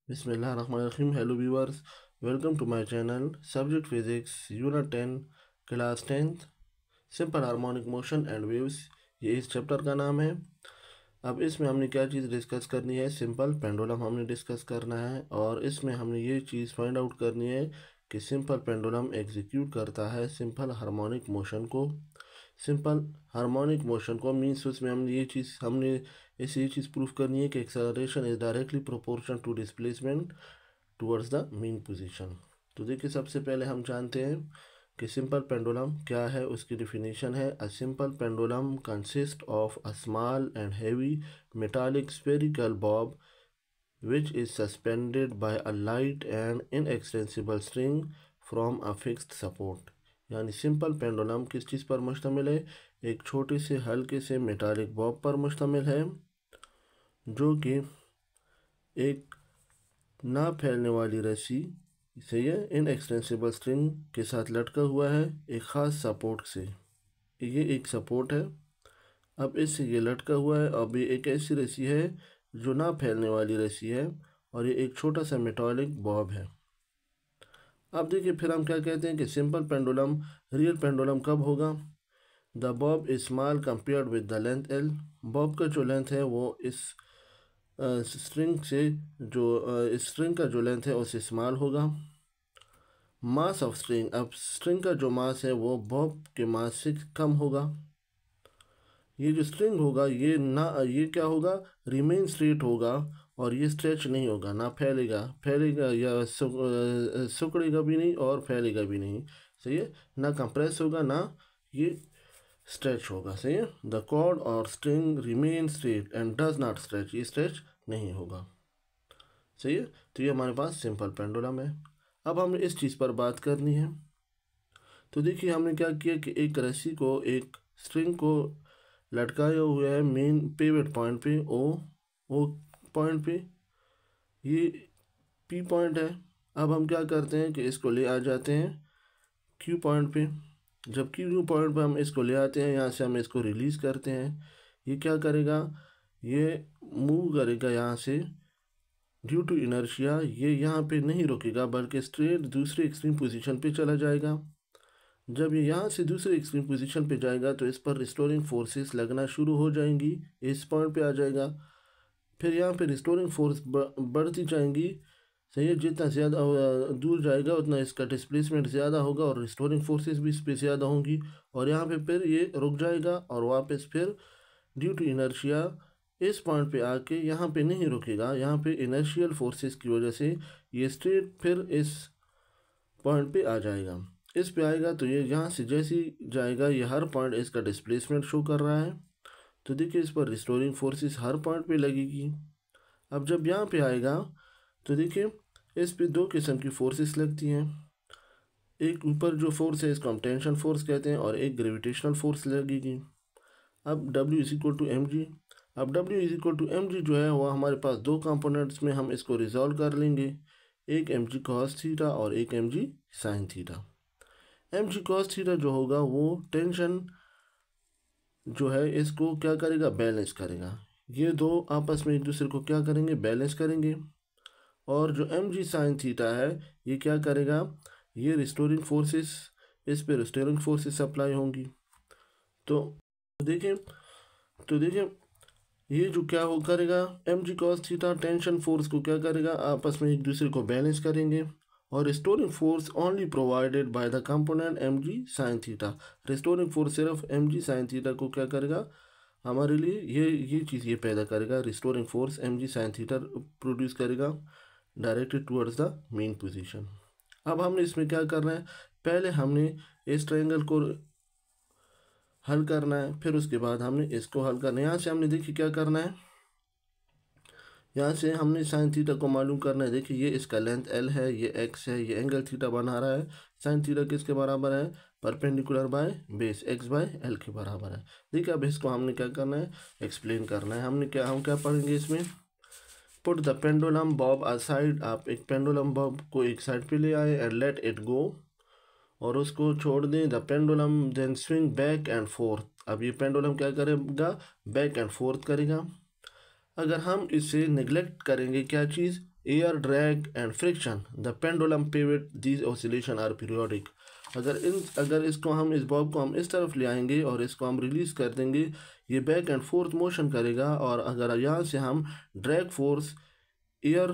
Bismillahirrahmanirrahim. Hello viewers, welcome to my channel. Subject Physics Unit 10 Class 10th Simple Harmonic Motion and Waves, ये इस chapter का नाम है। अब इसमें हमने क्या चीज़ डिस्कस करनी है, सिंपल पेंडुलम हमने डिस्कस करना है और इसमें हमने ये चीज़ फाइंड आउट करनी है कि सिंपल पेंडुलम एग्जीक्यूट करता है सिंपल हार्मोनिक मोशन को। सिंपल हार्मोनिक मोशन को मीन्स उसमें हमने ये चीज़ प्रूफ करनी है कि acceleration is directly proportional to displacement towards the mean position. तो देखिए, सबसे पहले हम जानते हैं कि सिंपल पेंडुलम क्या है। उसकी डिफिनीशन है, a simple pendulum consist of a small and heavy metallic spherical Bob which is suspended by a light and inextensible string from a fixed support। यानी सिंपल पेंडुलम किस चीज़ पर मुश्तमिल है, एक छोटे से हल्के से मेटालिक बॉब पर मुश्तमिल है जो कि एक ना फैलने वाली रस्सी से यह इनएक्सटेंसिबल स्ट्रिंग के साथ लटका हुआ है एक ख़ास सपोर्ट से। ये एक सपोर्ट है, अब इससे ये लटका हुआ है। अब ये एक ऐसी रस्सी है जो ना फैलने वाली रस्सी है और ये एक छोटा सा मेटालिक बॉब है। अब देखिए, फिर हम क्या कहते हैं कि सिंपल पेंडुलम रियल पेंडुलम कब होगा। The Bob is small compared with the length L. Bob का जो लेंथ है वो इस स्ट्रिंग का जो लेंथ है उससे स्मॉल होगा। मास ऑफ स्ट्रिंग, अब स्ट्रिंग का जो मास है वो बॉब के मास से कम होगा। ये जो स्ट्रिंग होगा ये क्या होगा, रिमेन स्ट्रेट होगा और ये स्ट्रेच नहीं होगा, ना फैलेगा या सिकुड़ेगा भी नहीं और फैलेगा भी नहीं। सही है, ना कंप्रेस होगा ना ये स्ट्रेच होगा। सही है, द कॉर्ड और string remain straight and does not stretch, ये स्ट्रेच नहीं होगा। सही है, तो ये हमारे पास सिंपल पेंडुलम है। अब हमें इस चीज़ पर बात करनी है। तो देखिए, हमने क्या किया कि एक रस्सी को एक स्ट्रिंग को लटकाया हुआ है मेन पिवट पॉइंट पे, ओ पॉइंट पे, ये पी पॉइंट है। अब हम क्या करते हैं कि इसको ले आ जाते हैं क्यू पॉइंट पे। जब क्यू पॉइंट पे हम इसको ले आते हैं, यहाँ से हम इसको रिलीज़ करते हैं। ये क्या करेगा, ये मूव करेगा यहाँ से ड्यू टू इनर्शिया। ये यहाँ पे नहीं रुकेगा बल्कि स्ट्रेट दूसरे एक्सट्रीम पोजीशन पे चला जाएगा। जब ये यहाँ से दूसरे एक्सट्रीम पोजीशन पे जाएगा तो इस पर रिस्टोरिंग फोर्सेस लगना शुरू हो जाएंगी, इस पॉइंट पे आ जाएगा। फिर यहाँ पे रिस्टोरिंग फोर्स बढ़ती जाएंगी। सही है, जितना ज़्यादा दूर जाएगा उतना इसका डिस्प्लेसमेंट ज़्यादा होगा और रिस्टोरिंग फोर्सेस भी इस पर ज़्यादा होंगी और यहाँ पे फिर ये रुक जाएगा और वापस फिर ड्यू टू इनर्शिया इस पॉइंट पे आके यहाँ पे नहीं रुकेगा। यहाँ पे इनर्शियल फोर्सेस की वजह से ये स्ट्रेट फिर इस पॉइंट पे आ जाएगा। इस पे आएगा तो ये यहाँ से जैसे ही जाएगा ये हर पॉइंट इसका डिस्प्लेसमेंट शो कर रहा है। तो देखिए, इस पर रिस्टोरिंग फोर्सेस हर पॉइंट पे लगेगी। अब जब यहाँ पे आएगा तो देखिए, इस पे दो किस्म की फोर्सेस लगती हैं। एक ऊपर जो फोर्स है इसको हम टेंशन फोर्स कहते हैं और एक ग्रेविटेशनल फोर्स लगेगी। अब W is equal to m g. अब W is equal to m g जो है वह हमारे पास दो कंपोनेंट्स में हम इसको रिजॉल्व कर लेंगे, एक एम जी कॉस थीटा और एक m g sine theta. M g cos theta जो होगा वो टेंशन जो है इसको क्या करेगा, बैलेंस करेगा। ये दो आपस में एक दूसरे को क्या करेंगे, बैलेंस करेंगे। और जो एम जी साइन थीटा है ये क्या करेगा, ये रिस्टोरिंग फोर्सेस, इस पे रिस्टोरिंग फोर्सेस अप्लाई होंगी। तो देखिए ये जो क्या हो करेगा, m g cos theta tension force को क्या करेगा, आपस में एक दूसरे को बैलेंस करेंगे। और restoring force only provided by the component m g sine theta. Restoring force सिर्फ एम जी साइन थीटा को क्या करेगा, हमारे लिए ये चीज़ ये पैदा करेगा। Restoring force m g sine theta produce करेगा directed towards the mean position. अब हमने इसमें क्या करना है, पहले हमने इस ट्रायंगल को हल करना है, फिर उसके बाद हमने इसको हल करना है। यहाँ से हमने देखिए क्या करना है, यहाँ से हमने साइन थीटा को मालूम करना है। देखिए, ये इसका लेंथ एल है, ये एक्स है, ये एंगल थीटा बना रहा है। साइन थीटा किसके बराबर है, perpendicular by base, x by l के बराबर है। देखिए, अब इसको हमने क्या करना है, एक्सप्लेन करना है। हम क्या पढ़ेंगे इसमें, put the pendulum Bob aside. आप एक पेंडुलम बॉब को एक साइड पे ले आए एंड लेट इट गो, और उसको छोड़ दें। The pendulum then swing back and forth. अब ये पेंडुलम क्या करेगा, बैक एंड फोर्थ करेगा। अगर हम इसे निगलेक्ट करेंगे, क्या चीज़, air drag and friction, the pendulum pivot, these oscillation are periodic. अगर इसको हम इस बॉब को हम इस तरफ ले आएंगे और इसको हम रिलीज कर देंगे, ये बैक एंड फोर्थ मोशन करेगा। और अगर यहाँ से हम ड्रैग फोर्स, एयर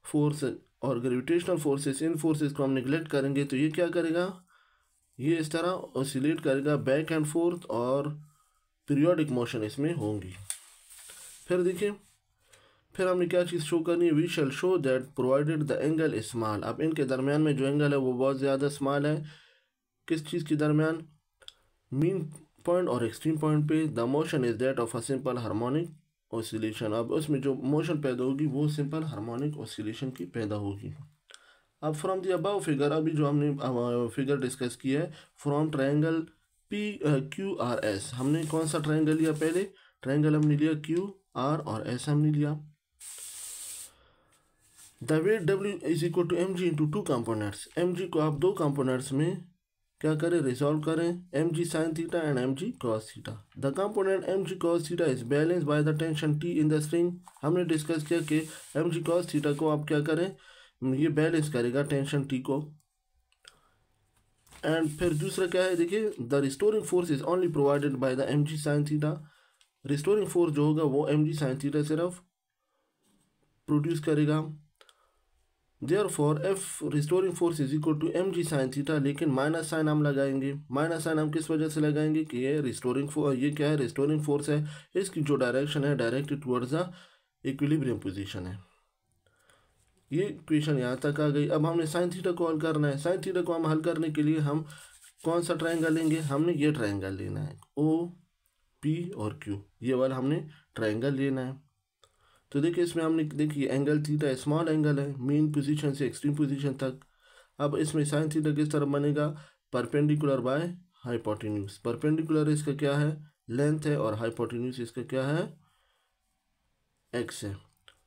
फोर्स और ग्रेविटेशनल फोर्सेस, इन फोर्सेस को हम निगलेक्ट करेंगे तो ये क्या करेगा, ये इस तरह ऑसिलेट करेगा बैक एंड फोर्थ और पीरियोडिक मोशन इसमें होंगी। फिर देखिए, फिर हमने क्या चीज़ शो करनी है, we shall show that provided the angle is small. अब इनके दरमियान में जो एंगल है वो बहुत ज़्यादा स्मॉल है। किस चीज़ के दरमियान, मीन पॉइंट और एक्सट्रीम पॉइंट पे, the motion is that of a simple harmonic oscillation. अब उसमें जो मोशन पैदा होगी वो सिंपल हार्मोनिक ऑसिलेशन की पैदा होगी। अब फ्रॉम द अबव फिगर, अभी जो हमने फिगर डिस्कस किया है, फ्रॉम ट्रायंगल PQRS, हमने कौन सा ट्रायंगल लिया, पहले ट्रायंगल हमने लिया QR और S हमने लिया। The weight W is equal to mg into two components. mg को आप दो कंपोनेंट्स में क्या करें, रिजॉल्व करें, mg sine theta and mg cos theta. The component mg cos theta is balance by the tension T in the string. हमने discuss किया कि mg कॉस थीटा को आप क्या करें, ये बैलेंस करेगा टेंशन T को। एंड फिर दूसरा क्या है, देखिए, the restoring force is only provided by the mg sine theta. Restoring force जो होगा वो mg साइन थीटा सिर्फ प्रोड्यूस करेगा। Therefore F restoring force is equal to mg sine theta, लेकिन माइनस साइन हम लगाएंगे। माइनस साइन हम किस वजह से लगाएंगे कि ये रिस्टोरिंग फोर्स, ये क्या है, रिस्टोरिंग फोर्स है, इसकी जो डायरेक्शन है directed towards the equilibrium position है। ये इक्वेशन यहाँ तक आ गई। अब हमने साइन थीटा को हल करना है। साइन थीटा को हम हल करने के लिए हम कौन सा ट्रायंगल लेंगे, हमने ये ट्रायंगल लेना है, OP और Q, ये वाला हमने ट्रायंगल लेना है। तो देखिए इसमें हमने देखिए एंगल थीटा स्मॉल एंगल है, मेन पोजीशन से एक्सट्रीम पोजीशन तक। अब इसमें साइन थीटा किस तरह बनेगा, परपेंडिकुलर बाय हाइपोटेन्यूज। परपेंडिकुलर इसका क्या है, लेंथ है, और हाइपोटेन्यूज इसका क्या है, एक्स है।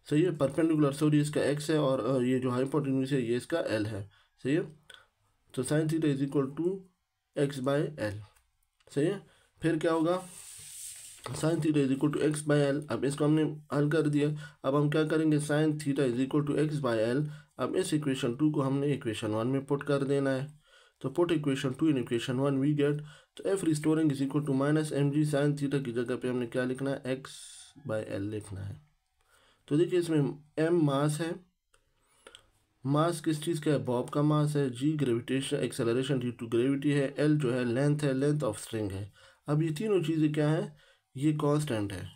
सही है, परपेंडिकुलर सॉरी इसका एक्स है, और ये जो हाइपोटेन्यूज है ये इसका एल है। सही है, तो sine theta is equal to x by l. सही है, फिर क्या होगा, sine theta is equal to x by l. अब इसको हमने हल कर दिया। अब हम क्या करेंगे, sine theta is equal to x by l. अब इस इक्वेशन 2 को हमने इक्वेशन 1 में पुट कर देना है। तो put equation 2 in equation 1 we get, तो F restoring is equal to minus mg sine theta की जगह पे हमने क्या लिखना है, एक्स बाय एल लिखना है। तो देखिए इसमें m मास है, मास किस चीज़ का है, बॉब का मास है, g gravitation acceleration due to gravity है, l जो है लेंथ है, लेंथ ऑफ स्ट्रिंग है। अब ये तीनों चीज़ें क्या है, ये कांस्टेंट है,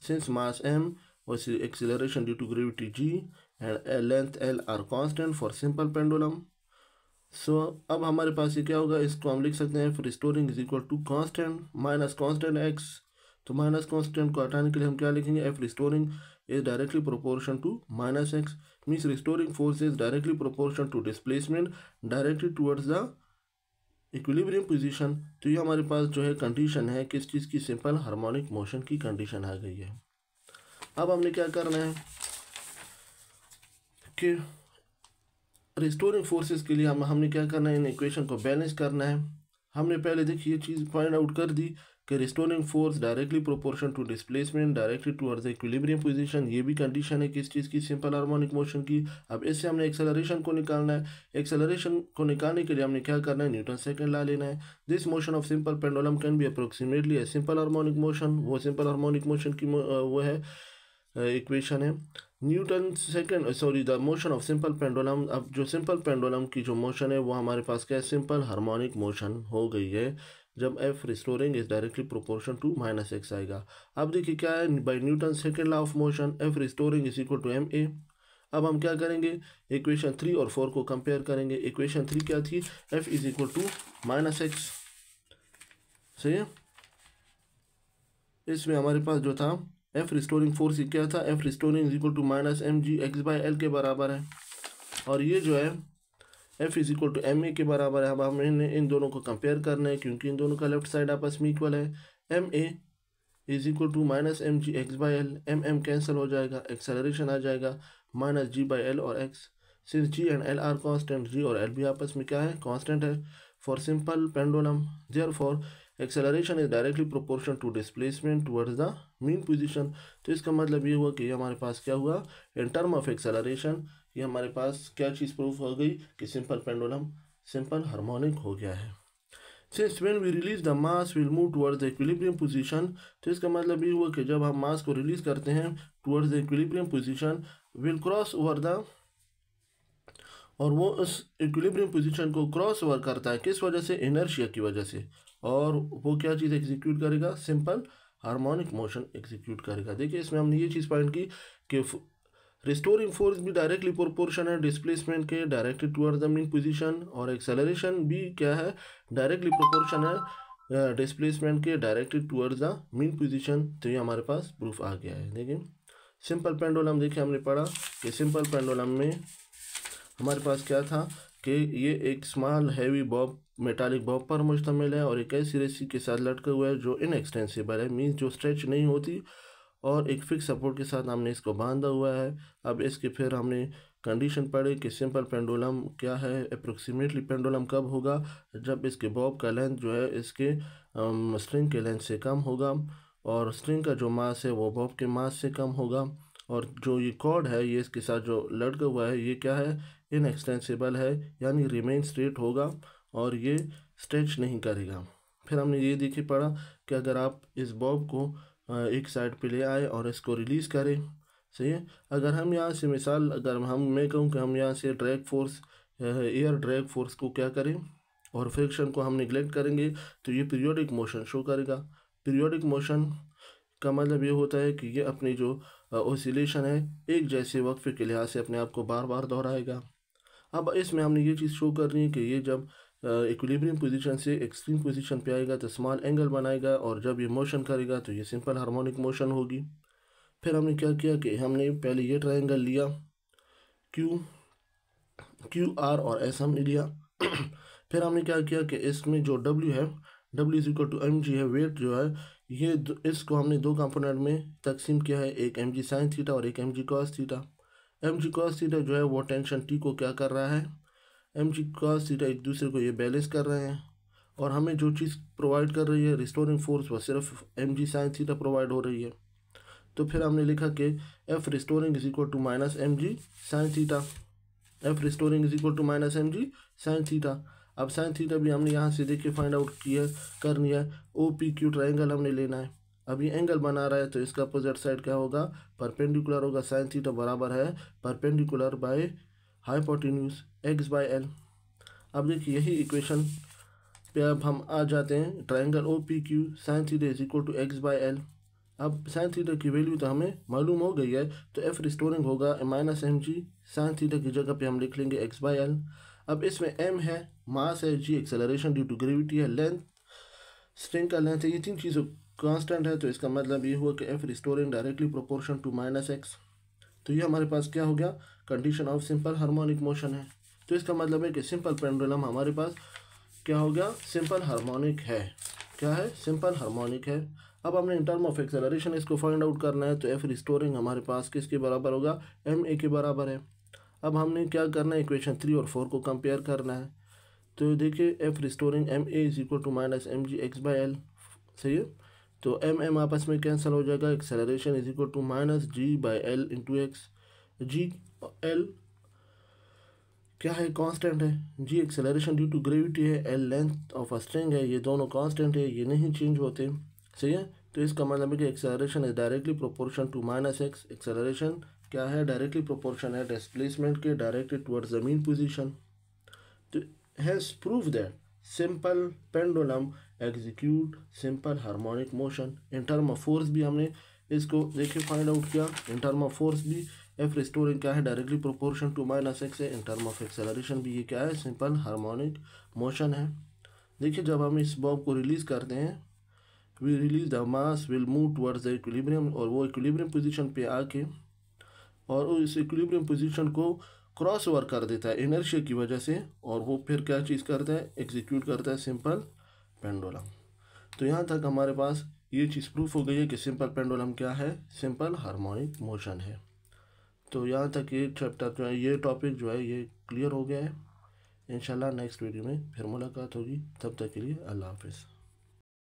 सिंस मास m और acceleration due to gravity g and length l are constant for simple pendulum. So अब हमारे पास ये क्या होगा, इसको हम लिख सकते हैं restoring is equal to constant minus constant x। तो माइनस कांस्टेंट को हटाने के लिए हम क्या लिखेंगे, F restoring is directly proportion to minus x, means restoring force is directly proportion to displacement directed towards the equilibrium position। तो ये हमारे पास जो है कंडीशन है किस चीज़ की, सिंपल हार्मोनिक मोशन की कंडीशन आ गई है। अब हमने क्या करना है कि रिस्टोरिंग फोर्सेस के लिए हमने क्या करना है, इन इक्वेशन को बैलेंस करना है। हमने पहले देखिए ये चीज़ फाइंड आउट कर दी कि restoring force directly proportion to displacement directly towards the equilibrium position, ये भी कंडीशन है किस चीज़ की, सिंपल हार्मोनिक मोशन की। अब इससे हमने एक्सेलरेशन को निकालना है। एक्सेलरेशन को निकालने के लिए हमने क्या करना है, न्यूटन सेकंड ला लेना है। This motion of simple pendulum can be approximately a simple harmonic motion, वो सिंपल हार्मोनिक मोशन की वो है इक्वेशन है Newton second sorry the motion of simple pendulum. अब जो सिंपल पेंडुलम की जो मोशन है वो हमारे पास क्या है, सिंपल हार्मोनिक मोशन हो गई है जब F restoring is directly proportion to minus x आएगा। अब देखिए क्या है, by Newton second law of motion F restoring is equal to m a. अब हम क्या करेंगे, इक्वेशन 3 और 4 को कंपेयर करेंगे। इक्वेशन 3 क्या थी, F is equal to minus x. सही है, इसमें हमारे पास जो था एफ रिस्टोरिंग फोर्स क्या था, F restoring is equal to minus m g x by l के बराबर है, और ये जो है F is equal to m a के बराबर है। अब हमें इन दोनों को कंपेयर करना है क्योंकि इन दोनों का लेफ्ट साइड आपस में इक्वल है। M a is equal to minus m g x by l, m m cancel हो जाएगा, एक्सेलरेशन आ जाएगा माइनस जी बाई एल और x. Since g and l are constant, g और एल भी आपस में क्या है, कॉन्स्टेंट है for simple pendulum. Therefore acceleration is directly proportional to displacement towards the mean position. तो इसका मतलब ये हुआ कि ये हमारे पास क्या हुआ, इन टर्म ऑफ एक्सेलरेशन ये हमारे पास क्या चीज़ प्रूफ हो गई कि सिंपल पेंडुलम सिंपल हार्मोनिक हो गया है। Since when we release the mass will move towards the equilibrium position. तो इसका मतलब ये हुआ कि जब हम मास को रिलीज करते हैं towards the equilibrium position will cross over the, और वो उस इक्विलिब्रियम पोजीशन को क्रॉस ओवर करता है किस वजह से, इनर्शिया की वजह से, और वो क्या चीज़ एग्जीक्यूट करेगा, सिंपल हार्मोनिक मोशन एग्जीक्यूट करेगा। देखिए इसमें हमने ये चीज़ पॉइंट की कि रिस्टोरिंग फोर्स भी डायरेक्टली प्रोपोर्शन है डिस्प्लेसमेंट के directly towards the mean position, और एक्सेलरेशन भी क्या है, डायरेक्टली प्रोपोर्शन है डिस्प्लेसमेंट के directly towards the mean position. तो ये हमारे पास प्रूफ आ गया है। देखिए सिंपल पेंडुलम, देखिए हमने पढ़ा कि सिंपल पेंडुलम में हमारे पास क्या था कि ये एक small heavy Bob metallic Bob पर मुश्तमिल है और एक ऐसी रस्सी के साथ लटका हुआ है जो इनएक्सटेंसिबल है, मीन्स जो स्ट्रेच नहीं होती, और एक फिक्स सपोर्ट के साथ हमने इसको बांधा हुआ है। अब इसके फिर हमने कंडीशन पढ़ी कि सिंपल पेंडुलम क्या है, अप्रोक्सीमेटली पेंडुलम कब होगा, जब इसके बॉब का लेंथ जो है इसके स्ट्रिंग के लेंथ से कम होगा, और स्ट्रिंग का जो मास है वो बॉब के मास से कम होगा, और जो ये कॉर्ड है ये इसके साथ जो लटका हुआ है ये क्या है, इनएक्सटेंसिबल है, यानी रिमेन स्ट्रेट होगा और ये स्ट्रेच नहीं करेगा। फिर हमने ये देखी पढ़ा कि अगर आप इस बॉब को एक साइड पे ले आए और इसको रिलीज़ करें, सही है, अगर हम यहाँ से मिसाल, अगर मैं कहूँ कि हम यहाँ से drag force, air drag force को क्या करें और फ्रिक्शन को हम निगलेक्ट करेंगे तो ये पीरियोडिक मोशन शो करेगा। पीरियोडिक मोशन का मतलब ये होता है कि ये अपनी जो ओसिलेशन है एक जैसे वक्फे के लिहाज से अपने आप को बार बार दोहराएगा। अब इसमें हमने ये चीज़ शो करनी है कि ये जब इक्विलिब्रियम पोजीशन से एक्सट्रीम पोजीशन पे आएगा तो स्मॉल एंगल बनाएगा, और जब ये मोशन करेगा तो ये सिंपल हार्मोनिक मोशन होगी। फिर हमने क्या किया कि हमने पहले ये ट्रायंगल लिया क्यू आर और एस हमने लिया। फिर हमने क्या किया कि इसमें जो डब्ल्यू है, W is equal to m g है, वेट जो है ये इसको हमने दो कंपोनेंट में तकसीम किया है, एक एम जी साइन थीटा और एक m g cos theta. M g cos theta जो है वो टेंशन टी को क्या कर रहा है, एम जी कॉस थीटा एक दूसरे को ये बैलेंस कर रहे हैं, और हमें जो चीज़ प्रोवाइड कर रही है रिस्टोरिंग फोर्स वो सिर्फ m g sine theta provide हो रही है। तो फिर हमने लिखा कि F restoring is equal to minus m g sine theta, F restoring is equal to minus m g sine theta. अब साइन थीटा भी हमने यहाँ से देख के फाइंड आउट किया करनी है, ओ पी क्यू ट्राइंगल हमने लेना है। अब ये एंगल बना रहा है तो इसका अपोजिट साइड क्या होगा, परपेंडिकुलर होगा, साइन थीटा बराबर है perpendicular by hypotenuse x by l. अब देखिए यही इक्वेशन पे अब हम आ जाते हैं, triangle O P Q sine theta is equal to x by l. अब साइन थीटा की वैल्यू तो हमें मालूम हो गई है, तो एफ रिस्टोरिंग होगा minus m g sine theta की जगह पे हम लिख लेंगे एक्स बाय एल। अब इसमें एम है मास है, g acceleration due to gravity है, लेंथ स्ट्रिंग का लेंथ है, ये तीन चीज़ों कांस्टेंट है। तो इसका मतलब ये हुआ कि F restoring directly proportion to minus x. तो ये हमारे पास क्या हो गया, condition of simple harmonic motion है। तो इसका मतलब है कि सिंपल पेंडुलम हमारे पास क्या हो गया, सिंपल हार्मोनिक है। क्या है, सिंपल हार्मोनिक है। अब हमने इन टर्म ऑफ एक्सेलरेशन इसको फाइंड आउट करना है, तो एफ रिस्टोरिंग हमारे पास किसके बराबर होगा, एम ए के बराबर है। अब हमने क्या करना है, इक्वेशन 3 और 4 को कंपेयर करना है। तो देखिए F restoring m a is equal to minus m g x by l, सही है। तो एम एम आपस में कैंसिल हो जाएगा, acceleration is equal to minus g by l into x. G l क्या है, कांस्टेंट है, g acceleration due to gravity है, l length of a string है, ये दोनों कांस्टेंट है, ये नहीं चेंज होते, सही है। तो इसका मतलब है कि acceleration is directly proportion to minus x. Acceleration क्या है, डायरेक्टली प्रोपोर्शन है डिस्प्लेसमेंट के directed towards the mean position. तो has prove that simple pendulum execute simple harmonic motion. In term of force भी हमने इसको देखिए फाइंड आउट किया, इन टर्म ऑफ फोर्स भी एफ रिस्टोरिंग क्या है, directly proportion to minus x है। इन टर्म ऑफ एक्सेलरेशन भी ये क्या है, सिंपल हार्मोनिक मोशन है। देखिए जब हम इस बॉब को रिलीज करते हैं, we release the mass will move towards the equilibrium, और वो इक्विलिब्रियम पोजीशन पे आके और उस इक्विलिब्रियम पोजीशन को क्रॉस ओवर कर देता है इनर्शिया की वजह से, और वो फिर क्या चीज़ करता है, एग्जीक्यूट करता है सिंपल पेंडुलम। तो यहाँ तक हमारे पास ये चीज़ प्रूफ हो गई है कि सिंपल पेंडुलम क्या है, सिंपल हार्मोनिक मोशन है। तो यहाँ तक ये चैप्टर जो है, ये टॉपिक जो है ये क्लियर हो गया है। इंशाल्लाह नेक्स्ट वीडियो में फिर मुलाकात होगी, तब तक के लिए अल्लाह हाफिज़।